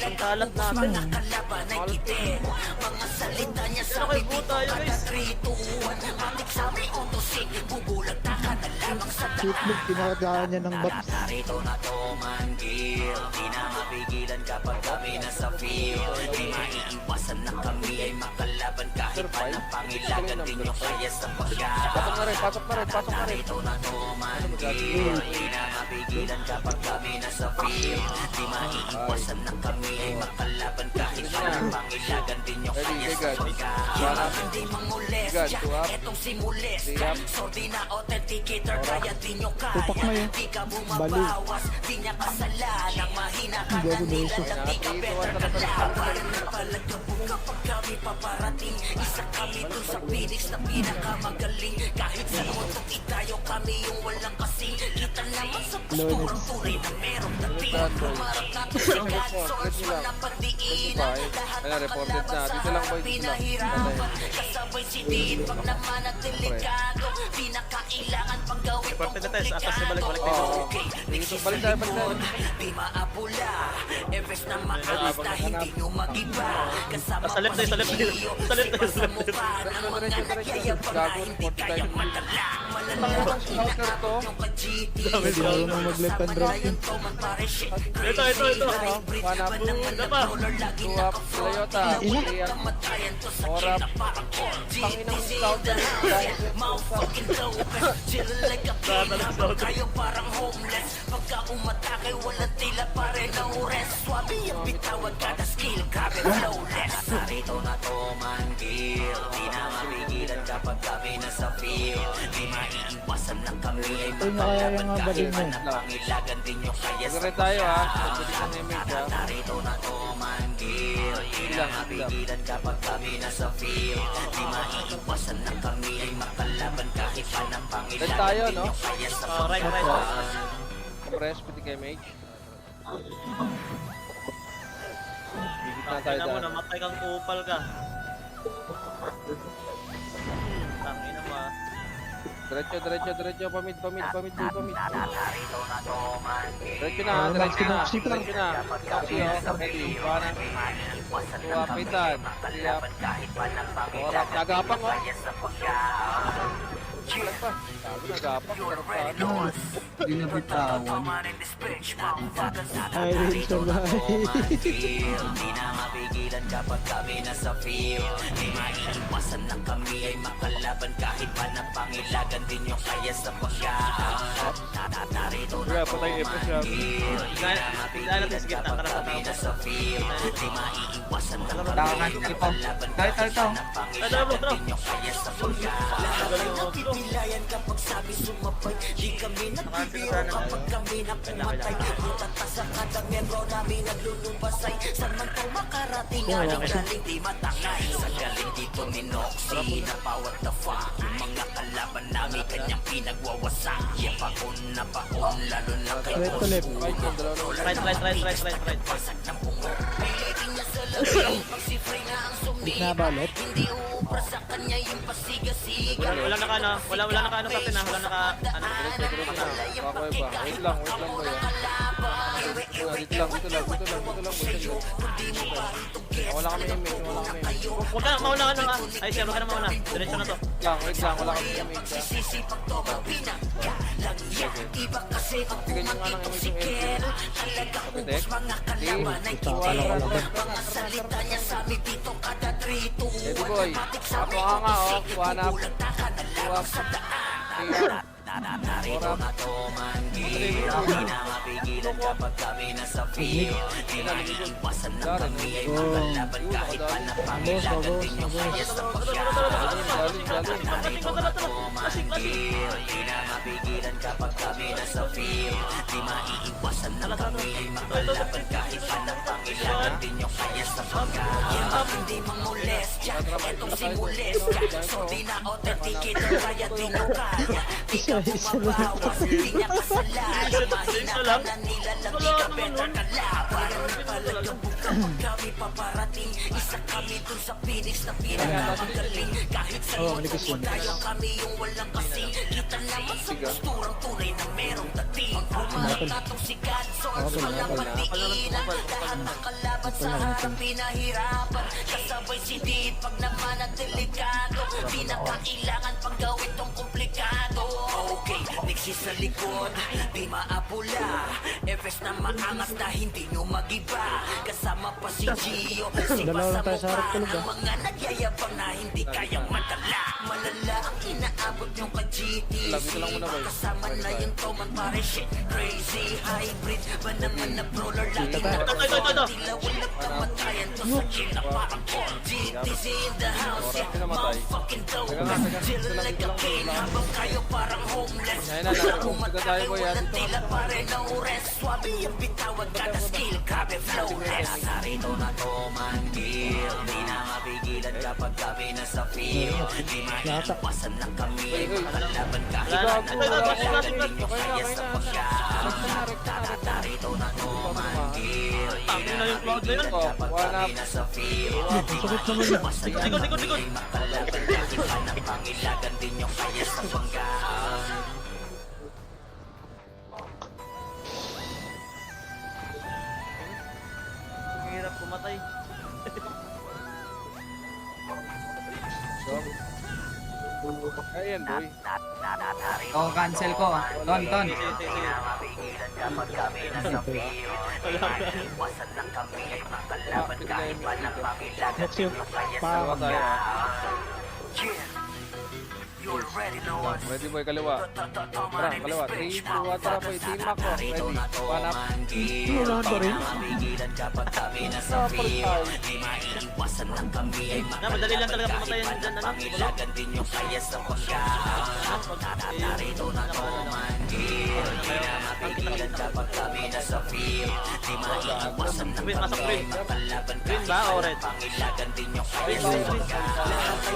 Ang kalat natin. Kalaban ay kitin. Mga salita niya sa Ano kayo po tayo guys? 3, 2, 1. Matik sa may autosig. Bubulag na ka na lamang sa Shitlog, pinakadaan niya ng bats. Narito na to manggil. Di na mapigilan kapag kami nasa field. Di maiiwasan na kami ay makalaban kahit pa ng pangilagan. Di nyo kaya sa pagkakas. Pasok na rin, pasok na rin, pasok na rin. Narito na to manggil. Di na mapigilan kapag kami nasa field. Di maiiwasan na kami ay makalaban kahit pa ng pangilagan. Di nyo Ready, kaya sa Gegad. pagkakas. Hindi mangules. Gegad, tuwap. Etong simules. Tiyap. Sordi na authenticator. Kaya di nyo Tupak na kaya. yun. Di ka Bali. bumabawas. Di niya kasalanang mahina ka Gago na na nila iso. lang di ka better kalaban. Napalagabog kapag kami paparating. Isa kami dun sa Phoenix na pinakamagaling. Kahit sa mundo itayo kami yung walang kasing. Kita naman sa posturang tunay na merong dating. Pumarap na to si God Source. Walang pagdiinan. Lahat Ayan, ng reported kalaban na. sa Dito lang boy, harap dito lang. pinahirapan. Kasabay si Dean pag naman at delikado. Di na kailangan pang gawin pang Reported na tayo. Atas na balik tayo. Okay, Dito, balik tayo, balik tayo. di maapula. Everest na maalis na hindi nyo mag-iba. Kasama Sa left tayo, sa left tayo. Sa left tayo, sa left tayo. ng mga nagyayabang na hindi kayang madala. Malalabang Scouter to. yung ka-GT. Hindi marunong mag-left and right yun. Ito, ito, ito. Hanap. Ano pa? Tuwap, Toyota, Korea, Orap. Tanginang scouter. Motherfucking dope. Chillin' like a king. Habang kayo parang homeless. Pagka umatake, walang tila pare no rest. Swabe yung bitawag kada skill. Grabe flawless. Narito na to manggil. Di na mapigilan kapag kami nasa field. Di maiiwasan na kami ay Uy, nakaya nga ba din kahit yun? pa ng pangilagan. Di nyo kaya sa Magre tayo ha. Pwede ka na image ha. Narito na to manggil. Di na mapigilan kapag kami nasa field. Di maiiwasan na kami ay makalaban kahit pa ng pangilagan. Doon tayo, no? Di nyo kaya sa Oh, right, right. Compress, pwede ka image. Bigit na tayo Tangina mo, dyan. namatay kang kupal ka. Tangina mo ah. Diretso, diretso, diretso. Pamid, pamid, pamid, boy, pamid. Diretso na, Ah, diretso na. nagsinopsi pa. Diretso na. Sinopsi, oh. Ready, para. Tuwapitan. Siyap. Oras, nagapang, oh. Ilan pa? Sabi, nagapang. Sarap pa, ano. Hindi na bitawan. Ay, rin siya ba? Di na mapigilan kapag kami nasa field. Di maiiwasan na kami ay makalaban kahit pa ng pangilagan. Di nyo kaya sa pagkaan. Narito na Kaya, to patay yung Efes yan. Tignan natin sa gitna. Tara, kami tara, nasa field. Di maiiwasan na kami Tao ay na, ito. makalaban Tayo, tayo, tayo. ng pangilagan. Tara, bro, Di nyo kaya sa pagkaan. Titilayan kapag sabi sumabay. Di kami nagbibiro kapag kami napumatay. Mutatas sa kada membro namin naglulubasay. Saan man to makarating aling galing di matangay. Sa galing dito ni Noxy na what the fuck. Yung mga kalaban namin kanyang pinagwawasak. Yapakon na paon lalo na kay Right to left. Right, yung dalawa na. Right, right, right, right, right, right. Pasag ng bungo. Pilitin niya sa lagay. Pag-sifray na ang Gitna sumipa. balot. Hindi uubra sa kanya yung pasiga-siga. Wala naka ano, wala naka ano sa atin ah, wala naka ano. Diretso na. Okay ba? Wait lang, boy. Dito lang, dito lang, dito lang, dito lang, dito lang. Wala kami image, wala kami image. Huwag ka na, mauna ka na nga. Ay, siya, huwag ka na mauna. Diretso na to. Wait lang, wala kami image ha. Sisipag to magpinagkalang yan. Iba kasi ang Tignan nyo nga ng kumanditong image si yung Kel. Talagang ubos mga kalaban ay kitin. Mga salita niya sa amin dito kada 3 to 1. Ready boy. Matik sa Ako amin nga nga oh. autosig. Kuhanap. Bubulag na ka na lamang sa daan. Siyap. Orap. Isa lang. Ito lang. Wala naman nun. Oo, manipis yun. Kasabay si Dit pag naman at delikado, di na kailangan pang gawin tong komplikado. Okay, niksi sa likod, di maapula, efes na maangas na hindi nyo magiba. Kasama pa si Gio, si Dalawa lang tayo sa harap Pasamukha tulog, ng mga nagyayabang na hindi kayang madala. Malala ang inaabot nyo ka GT. Lagi ko lang muna, boy. Kasama na yung Toman pare shit crazy hybrid ba naman na brawler lagi na Ito. tila walang kamatayan to sa chill na parang Paul GT's in the house yeah motherfucking dope chill like a king habang kayo parang homeless Yan na, tayo kumatagal boy, walang tila pare no rest swabe yung bitawag kada skill grabe flawless narito na Toman Gil di na mapigilan kapag kami nasa field di maiiwasan na kami makalaban kahit Tangin na yung cloud na yun. One up. Sakit naman yun. Likod. Ang hirap pumatay. Ayan, boy. Oh, cancel ko. Ton. Next yung Dalawa pa. tayo, Ready, boy, kaliwa. Tara, kaliwa. 3, 2, 1, tara, boy. Team up ko. Ready. One up. Unahan pa rin. Na, madali lang talaga pumatayin dyan. Masok green. Green ba o red? Green.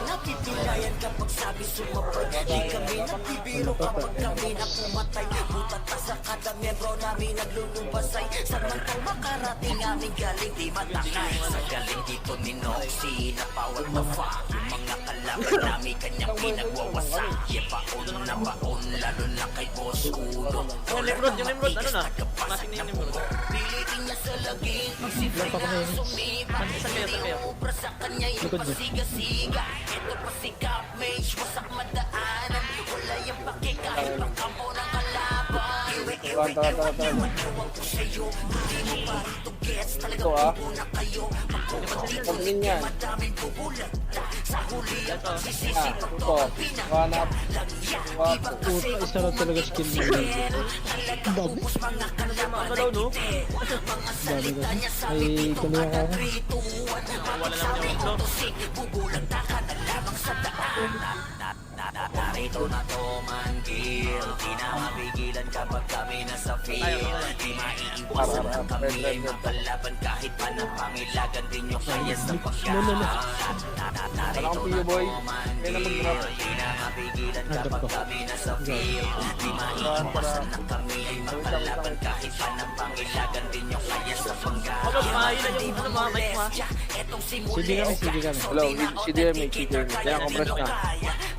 Napipilian kapag sabi sumabay di kami nagbibiro kapag kami na pumatay butat pa sa kada membro namin naglulubasay samantang makarating aming galing di matakay sa galing dito ni Noxy na power the fuck yung mga kalaban namin kanyang pinagwawasak baon na baon lalo na kay Boss Uno Yung Nimrod, ano na? Masing na yung Nimrod. pilitin niya sa laging magsibay na sumipa hindi ubra sa kanya yung pasiga-siga ito pa si Cap Mage wasak madaanan wala yung pake kahit pagkampo ng kalaban iwi-iwi ewan ewan ko sa'yo hindi mo pa rito gets talagang bubo na kayo Pagling yan. madaming bubulag sa huli ang pagsisisi Ito. pagpapag One up. One up. Puta, isa lang talaga skill mo. Ang dami. Ano daw, no? Dami ko. Ay, kaliwa ka na. Wala lang yung flow. Narito na Toman Gil di na mapigilan kapag kami nasa field di maiiwasan na kami ay mapalaban kahit pa ng pangilagan din yung kaya sa pagkaan Wala kang piyo, boy. Kaya na mag-drop. di na mapigilan kapag kami nasa field di maiiwasan na kami ay mapalaban kahit pa ng pangilagan din yung kaya sa pagkaan Ano, mahilan yung ano, mga mic mo, ha? Sige kami. Hello, CDMA. Kaya compress na.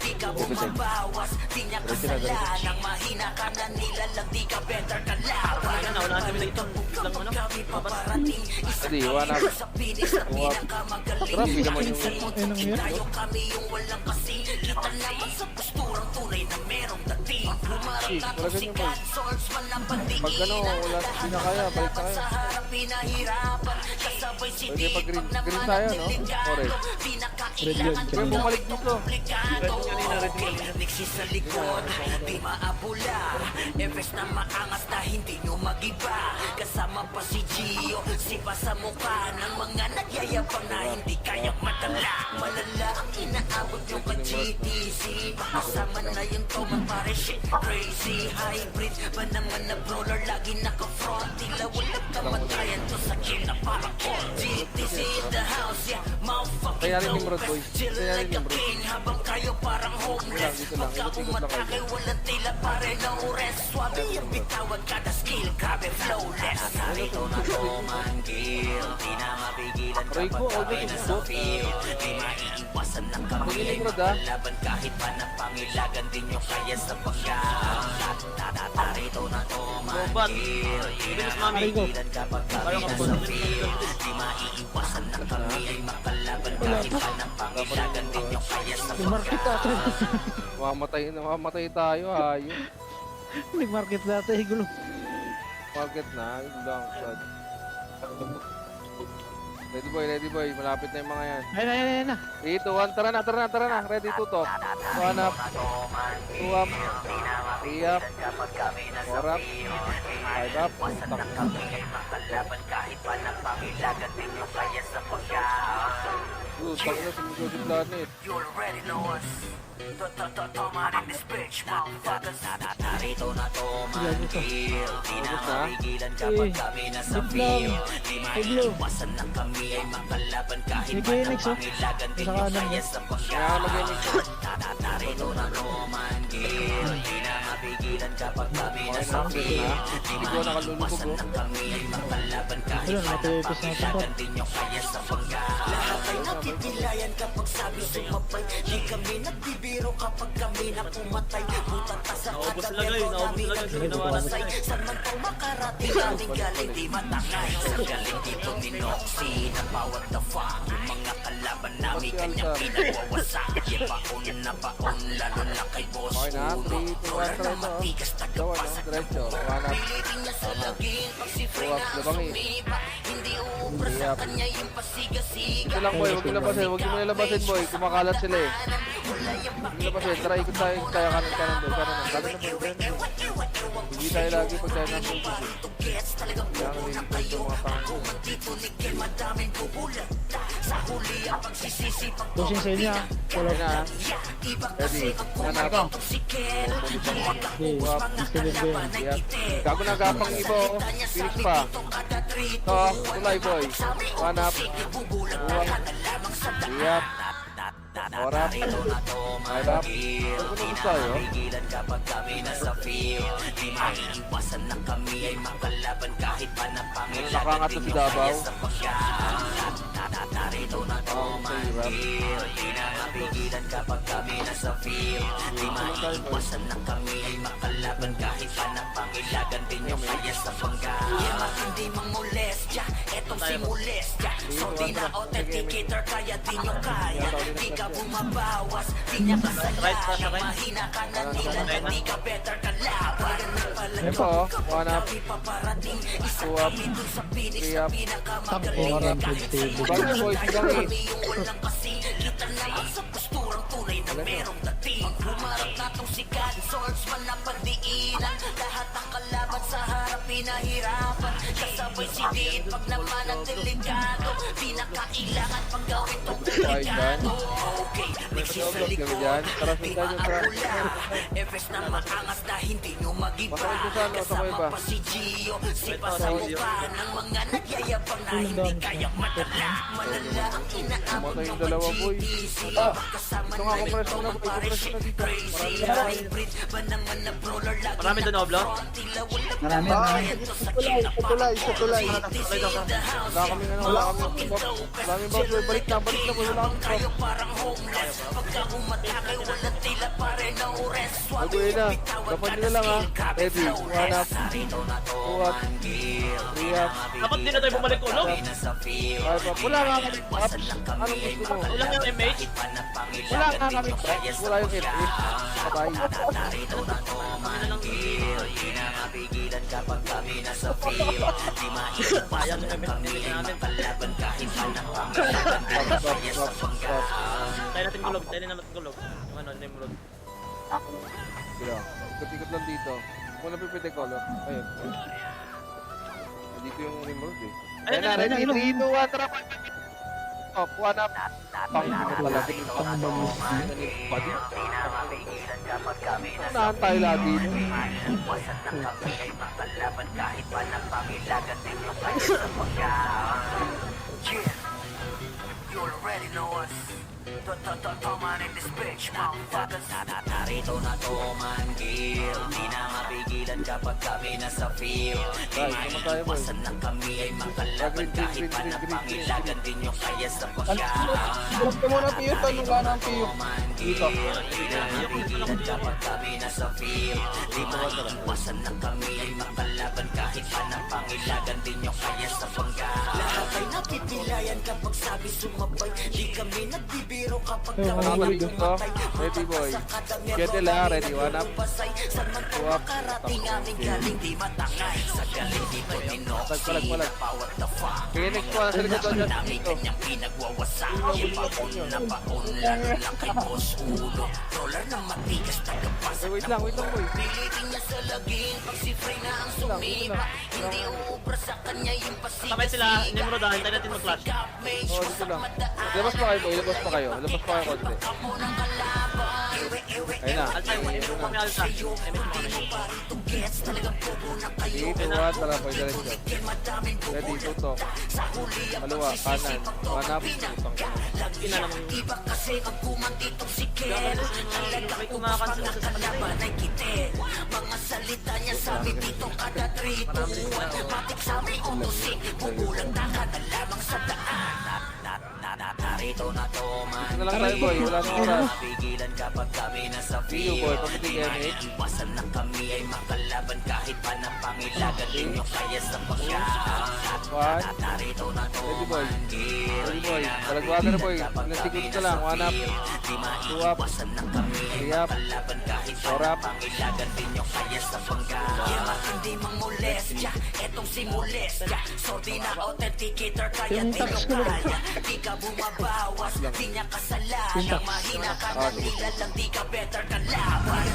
Di ka bumabawas, di niya kasalanan mahina ka na nilalang, di ka better ka laban Ano, naunahan kami na ito. Lang ano? paparating isa Ready, one up. sa pinis na pinakamagaling Grabe naman yung... Minsan mo tayo kami yung walang kasi kita naman sa posturang tunay na merong dating humarap na to si God Souls man ang Pag ano, wala hindi na kaya, balik na sa kayo. harap pinahirapan kasabay si Pwede pag green tayo, no? Orange. pinakailangan Red yun. Boy, bumalik dito. komplikado Okay, niksi sa likod, di maabula. Efes na maangas na hindi nyo magiba. Kasama pa si Gio, sipa sa mukha ng mga nagyayabang na hindi kayang madala. Malala ang inaabot nyo ka GTC. Kasama na yung Toman pare shit crazy. Hybrid ba naman na brawler, lagi naka-front. Tila walang kamatayan to sa kill na parang all. GTC in the house, yeah, motherfucking Kaya rin yung dope. Broad Boy. Chill Kaya rin like a yung Broad. king habang kayo parang homeless. Dito lang, Pagka ikot-ikot lang umatake, kayo. walang tila pare no rest. Swabe yung bitawan kada skill, grabe flawless. Narito na Toman Gil, di na mapigilan Aray ko, kapag kami okay, nasa ikot. field. Di maiiwasan ng kami ay Tingin Brad, ah. magkalaban kahit pa na pangilagan din nyo kaya sa pagkaan. Narito na Toman Robot. Gil, di na Bilis, mami. mapigilan kapag kami Parang nasa kapag- field. Di maiiwasan ng kami ay makalaban kahit pa na pangilagan din nyo kaya sa Nag-market ata. Mamamatay tayo, hayo. Nag-market data, gulo. Market na, yun lang. Sad. Ready boy, malapit na yung mga yan. Ayun na. 3, 2, 1, tara na. Ready to talk. 1 up, 2 up, 3 up, 4 up, 5 up, tangin na sumusod yung planet. You already know us. Toman in this bitch, motherfuckers. Narito na Toman Gil, di na Ubus na? mapigilan kapag kami nasa field. Di maiiwasan na kami ay makalaban kahit pa na pangilagan din nyo kaya sa Kaya mag-enix. pagkaan. Narito na Toman Gil, di na mapigilan kapag kami nasa field. Di Hindi ko nakalulubog, maiiwasan na kami ay makalaban kahit Ayun, pa na matipis na ito. pangilagan din nyo kaya sa pagkaan. Lahat ay napipilayan kapag sabi sumabay. Di kami nagbibiro kapag kami na pumatay. Butat pa sa Naubos kada talaga level naubos namin talaga yung ginawa nagpumasay. natin. Samantang makarating natin galing di matangay. Sa galing dito ni Noxy na bawat the fuck. Yung mga kalaban namin kanyang pinagwawasak. Yung baon, lalo na kay Boss Okay na, Uno. 3, 2, 1, Roller tara na ito. matigas, Gawa tagapasag na, ng diretso. buko. 1 up, Pilitin niya sa laging pag si Frey na ang Labangi. sumipa. Hindi uubra sa Yep. kanya yung pasiga-siga. Ito lang boy, huwag nyo labasin boy. Kumakalat sila eh. Huwag nyo labasin, tara ikot tayo kanan boy. Kanan na boy. Hindi tayo lagi pag tayo nang focus eh. Kaya nga nilipad yung mga tango. Pushing sa inyo, ah. Wala. Okay na ah. Ready, 1 up. Okay, disturbing ko yan. Yeah. Gago na gapang ibo. Phoenix pa. Ito, tulay boy. 1 up. 2 up. 3 up. 4 up. 5 up. Ito ko gusto tayo. Pigilan kapag kami nasa field. Di maiiwasan na kami ay makalaban kahit pa na pangilagan Nakangat to din si yung Davao. kaya sa pagkaan. Narito na Toman Gil, di na mapigilan kapag kami nasa field. Di maiiwasan na kami ay makalaban kahit pa na pangilagan din yung kaya sa pagkaan. Yeah, matindi mang molestya, etong si molestya. So di na authenticator kaya di nyo kaya. Di ka bumabawas, di niya Right, kasalanan. right. Mahina ka na nila na di ka better kalaban. Ayun po, 1 up. 2 up. 3 up. Top 4 kahit sa Bago boy, silang eh. kami yung walang kasi. Kita naman sa posturang tunay na merong dating. Humarap na tong sikat, swordsman na pagdiinan. Lahat ng kalaban sa harap pinahirapan. Kasabay si Diin pag naman ang delikado. Di na kailangan pang gawin tong delikado. Okay, niksi sa Gawin likod. dyan. Tara, Di sundan yung truck. maabula. Efes na maangas na hindi nyo magiba. Masakit ko saan, masakit Kasama ba? pa si Gio. Sipa sa mukha ng mga nagyayabang na hindi kayang madala. Malala ang inaabot Matay ng yung dalawa, boy. GTC. Kasama Ito nga, na compress yung na, mga boy. pare Compress shit na dito. crazy. Hybrid ba naman na brawler lagi Marami doon, Oblo? Marami. Sa tulay. Wala kami Maraming boss boy. Balik na boy. Wala kami Kayo parang homeless. Pagka umatake, walang tila pare no rest. Bago yun na. Dapat nyo na lang ha. Ready. 1 up. 2 up. 3 up. Dapat din na tayo bumalik ulog. 5 up. Wala nga kami up. Anong gusto mo? Ulang yung MH. Wala nga kami up. Wala yung FF. Patay. Pigilan kapag kami nasa field. Di maiiwasan na kami ay makalaban kahit pa ng pangilagan din Stop, ang stop, kaya sa stop, stop. pagkaan. Tayo natin gulog. Tayo natin gulog. Yung ano, Nimrod. Sila. Ikot-ikot lang dito. Kung na pipili color. Ayun. Dito yung remote eh. Ayun na, ready? 3, 2, 1, tara! Oh, one up. Pang talaga yung Pang-bagis na. body. Unahan tayo lagi. You already know us. Toman in this bitch, motherfuckers. Narito na Toman Gil. Di na mapigilan kapag kami nasa field. Di maiiwasan na kami ay makalaban kahit pa na pangilagan din yung kaya sa pagkaan. Huwag ka muna piyo, tanong ka ng piyo. Dito. Di na mapigilan kapag kami nasa field. Di maiiwasan na kami ay makalaban kahit pa na pangilagan din yung kaya sa pagkaan. Lahat ay napipilayan kapag sabi sumabay. Di kami nagbibiro kapag kami Nakabalik dito. Ready boy. Get nila, ready, one up. Saan man Two up. karating aming galing di matangay. Sa galing di ba Palag. what the fuck. Okay, next one. Sa likod doon. Namin Dito. kanyang pinagwawasak. Paon na paon. Lalo lang kay boss ulo. Roller na matigas tagapas. Wait lang boy. Pilitin niya sa laging pag si Frey na ang sumipa. Hindi uubra sa kanya yung pasigas. Sabay sila, Nimrod, hintay natin mag-flash. Oh, dito lang. Labas pa kayo boy. Labas pa kayo konti. Ayun na. Alta, improve kami alta. Improve kami. 3, 2, 1, tara boy. Diretso. Ready, tutok. Kaliwa, kanan. One up. Tutang ka. Ina naman. Iba kasi ang kumanditong si Kel. May kumakanta sa Kalaban ay kitin. Mga salita niya sabi dito kada 3-2-1. Matik sa may umusik. Bubulag na ka na lamang sa daan. Narito na Toman. Dito na lang tayo boy. Wala nang oras. Napigilan kapag kami nasa Video boy. Pamitig Emit. Iwasan na kami ay makalaban kahit pa ng pangilagan din yung kaya sa pagkaan. One. Narito na Ready boy. Toman. Ready boy. Talagwagan na boy. Nasikot ka lang. One up. Di Two up. maiiwasan na kami ay 3 up. makalaban kahit pa 4 ng up. pangilagan din yung kaya sa pagkaan. Kaya hindi mang molestya, etong si molestya. Sorry na authenticator kaya Yung di tax ko nyo lang. kaya. Di ka bumabawas, di niya kasalanan. Mahina ka na nila lang, di ka better ka laban.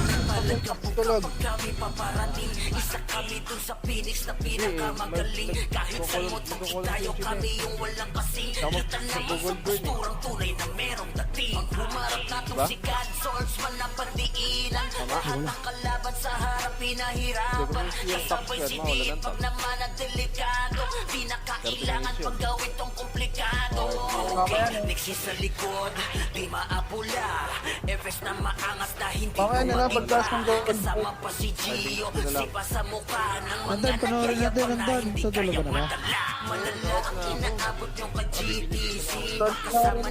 Tulog. Kapag kami paparating, isa kami dun sa Phoenix na pinakamagaling. Kahit sa motong itayo kami yung walang kasing. Kita naman sa posturang tunay na merong dating. Humarap na tong si God, swordsman na pandiinan. Lahat ng kalaban sa harap pinahirapan. Kasabay si Dipag naman ang delikado. Di na kailangan pag gawin tong komplikado. Niksi sa likod, di maapula. Efes na maangas na hindi Mamaya na lang, pagkas ng gold. kasama pa si Gio. Sipa sa mukha ng mga Andan, panoorin natin, Andan. Sa dulo ka na ba? malala ang inaabot yung ka-GTC. Kasama